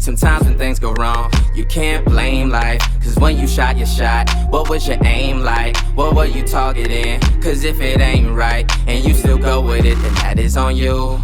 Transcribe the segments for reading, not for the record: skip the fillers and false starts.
Sometimes when things go wrong, you can't blame life. Cause when you shot your shot, what was your aim like? What were you targeting? Cause if it ain't right, and you still go with it, then that is on you.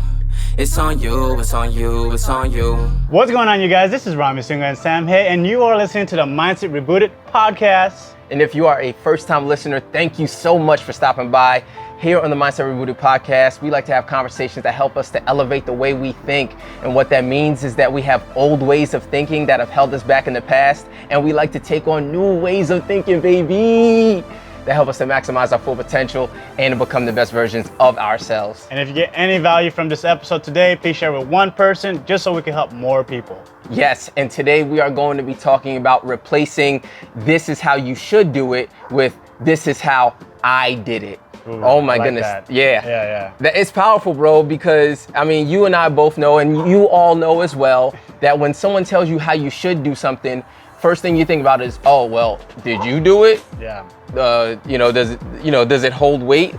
It's on you, it's on you, it's on you. What's going on, you guys? This is Romi and Sam here, and you are listening to the Mindset Rebooted podcast. And if you are a first-time listener, thank you so much for stopping by. Here on the Mindset Rebooted podcast, we like to have conversations that help us to elevate the way we think. And what that means is that we have old ways of thinking that have held us back in the past, and we like to take on new ways of thinking, baby, that help us to maximize our full potential and to become the best versions of ourselves. And if you get any value from this episode today, please share with one person just so we can help more people. Yes, and today we are going to be talking about replacing "this is how you should do it" with "this is how I did it." Ooh, oh my like goodness. that. Yeah. It's powerful, bro, because I mean, you and I both know, and you all know as well, that when someone tells you how you should do something, first thing you think about is, oh, well, did you do it? Yeah. Does it hold weight?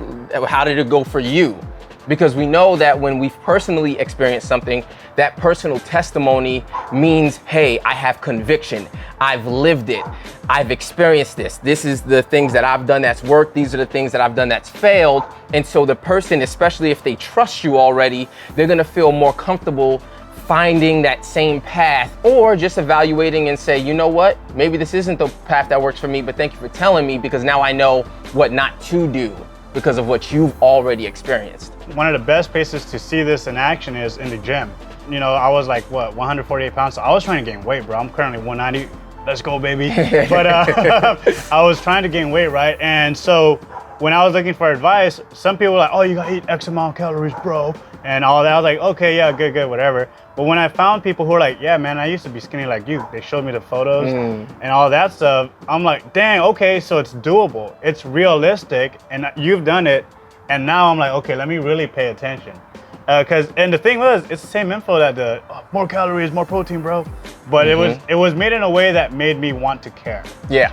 How did it go for you? Because we know that when we've personally experienced something, that personal testimony means, hey, I have conviction. I've lived it. I've experienced this. This is the things that I've done that's worked. These are the things that I've done that's failed. And so the person, especially if they trust you already, they're gonna feel more comfortable finding that same path, or just evaluating and say, you know what, maybe this isn't the path that works for me, but thank you for telling me, because now I know what not to do because of what you've already experienced. One of the best places to see this in action is in the gym. You know, I was like, 148 pounds, so I was trying to gain weight, bro. I'm currently 190. Let's go, baby. But I was trying to gain weight, right? And so when I was looking for advice, some people were like, oh, you gotta eat X amount of calories, bro, and all that. I was like, okay, yeah, good, whatever. But when I found people who were like, yeah, man, I used to be skinny like you, they showed me the photos and all that stuff, I'm like, dang, okay, so it's doable, it's realistic, and you've done it, and now I'm like, okay, let me really pay attention. And the thing was, it's the same info that more calories, more protein, bro. But it was made in a way that made me want to care. Yeah,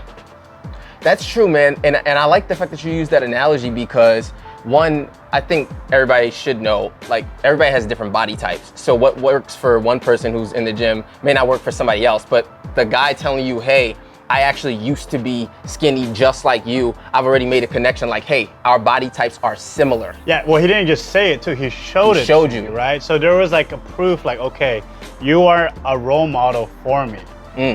that's true, man. And I like the fact that you use that analogy, because one, I think everybody should know, like, everybody has different body types. So what works for one person who's in the gym may not work for somebody else. But the guy telling you, hey, I actually used to be skinny just like you, I've already made a connection, like, hey, our body types are similar. Yeah, well, he didn't just say it too, he showed you, right? So there was like a proof, like, okay, you are a role model for me.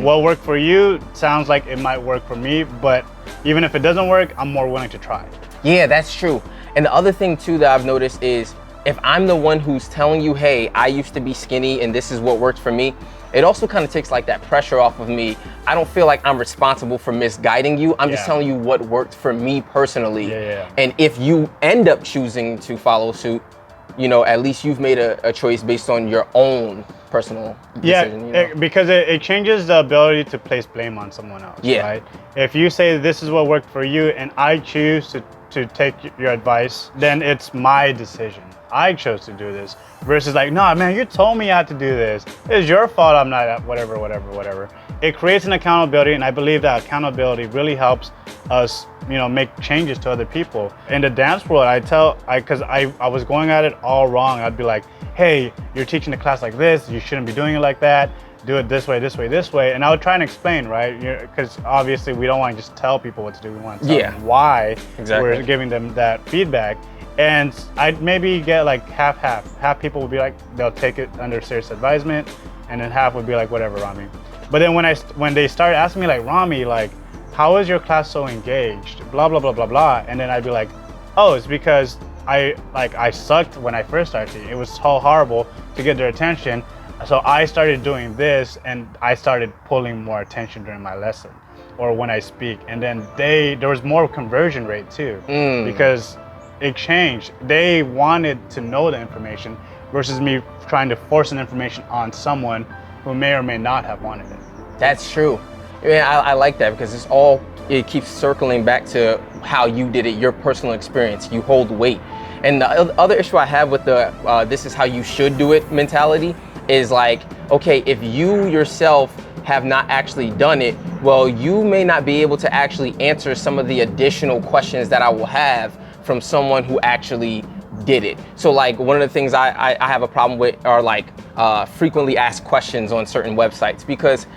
What worked for you sounds like it might work for me, but even if it doesn't work, I'm more willing to try. Yeah, that's true. And the other thing too that I've noticed is, if I'm the one who's telling you, hey, I used to be skinny and this is what worked for me, it also kind of takes like that pressure off of me. I don't feel like I'm responsible for misguiding you. I'm just telling you what worked for me personally. And if you end up choosing to follow suit, you know, at least you've made a choice based on your own personal decision. Because it changes the ability to place blame on someone else, right? If you say this is what worked for you and I choose to take your advice, then it's my decision. I chose to do this, versus like, no, man, you told me I had to do this. It's your fault I'm not at whatever. It creates an accountability, and I believe that accountability really helps us, you know, make changes to other people. In the dance world, because I was going at it all wrong. I'd be like, hey, you're teaching the class like this, you shouldn't be doing it like that. Do it this way. And I would try and explain, right? Because obviously we don't want to just tell people what to do. We want to tell them why we're giving them that feedback. And I'd maybe get like half. Half people would be like, they'll take it under serious advisement, and then half would be like, whatever, Romi. But then when they started asking me, like, Romi, like, how is your class so engaged? Blah, blah, blah, blah, blah. And then I'd be like, oh, it's because I sucked when I first started teaching. It was so horrible to get their attention. So I started doing this, and I started pulling more attention during my lesson or when I speak. And then there was more conversion rate too, because it changed. They wanted to know the information versus me trying to force an information on someone who may or may not have wanted it. That's true. I like that, because it keeps circling back to how you did it, your personal experience. You hold weight. And the other issue I have with the this is how you should do it mentality is like, okay, if you yourself have not actually done it, well, you may not be able to actually answer some of the additional questions that I will have from someone who actually did it. So like one of the things I have a problem with are like frequently asked questions on certain websites, because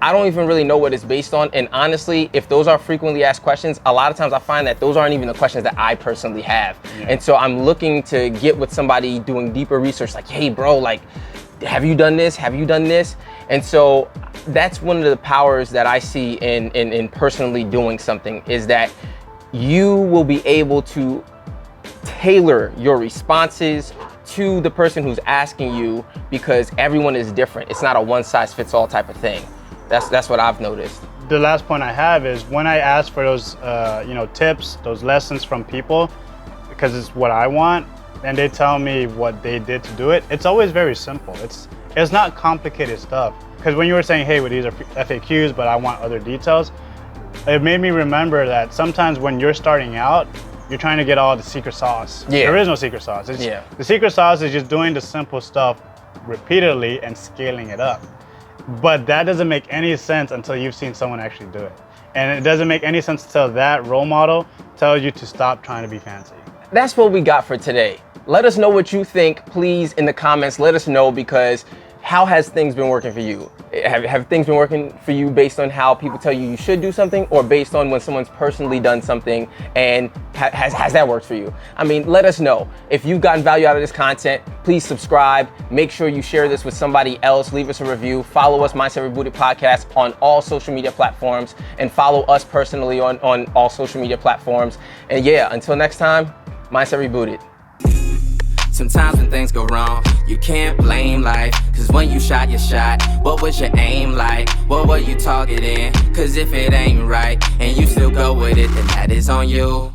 I don't even really know what it's based on. And honestly, if those are frequently asked questions, a lot of times I find that those aren't even the questions that I personally have. Yeah. And so I'm looking to get with somebody doing deeper research, like, hey bro, like, have you done this? Have you done this? And so that's one of the powers that I see in personally doing something, is that you will be able to tailor your responses to the person who's asking you, because everyone is different. It's not a one size fits all type of thing. That's what I've noticed. The last point I have is when I ask for those tips, those lessons from people, because it's what I want, and they tell me what they did to do it, it's always very simple. It's not complicated stuff. Because when you were saying, hey, well, these are FAQs, but I want other details, it made me remember that sometimes when you're starting out, you're trying to get all the secret sauce. Yeah. There is no secret sauce. The secret sauce is just doing the simple stuff repeatedly and scaling it up. But that doesn't make any sense until you've seen someone actually do it. And it doesn't make any sense until that role model tells you to stop trying to be fancy. That's what we got for today. Let us know what you think, please, in the comments. Let us know, because how has things been working for you? Have things been working for you based on how people tell you should do something, or based on when someone's personally done something, and has that worked for you? I mean, let us know. If you've gotten value out of this content, please subscribe. Make sure you share this with somebody else. Leave us a review. Follow us, Mindset Rebooted Podcast, on all social media platforms, and follow us personally on all social media platforms. And yeah, until next time, Mindset Rebooted. Sometimes when things go wrong, you can't blame life. Cause when you shot your shot, what was your aim like? What were you targeting? Cause if it ain't right, and you still go with it, then that is on you.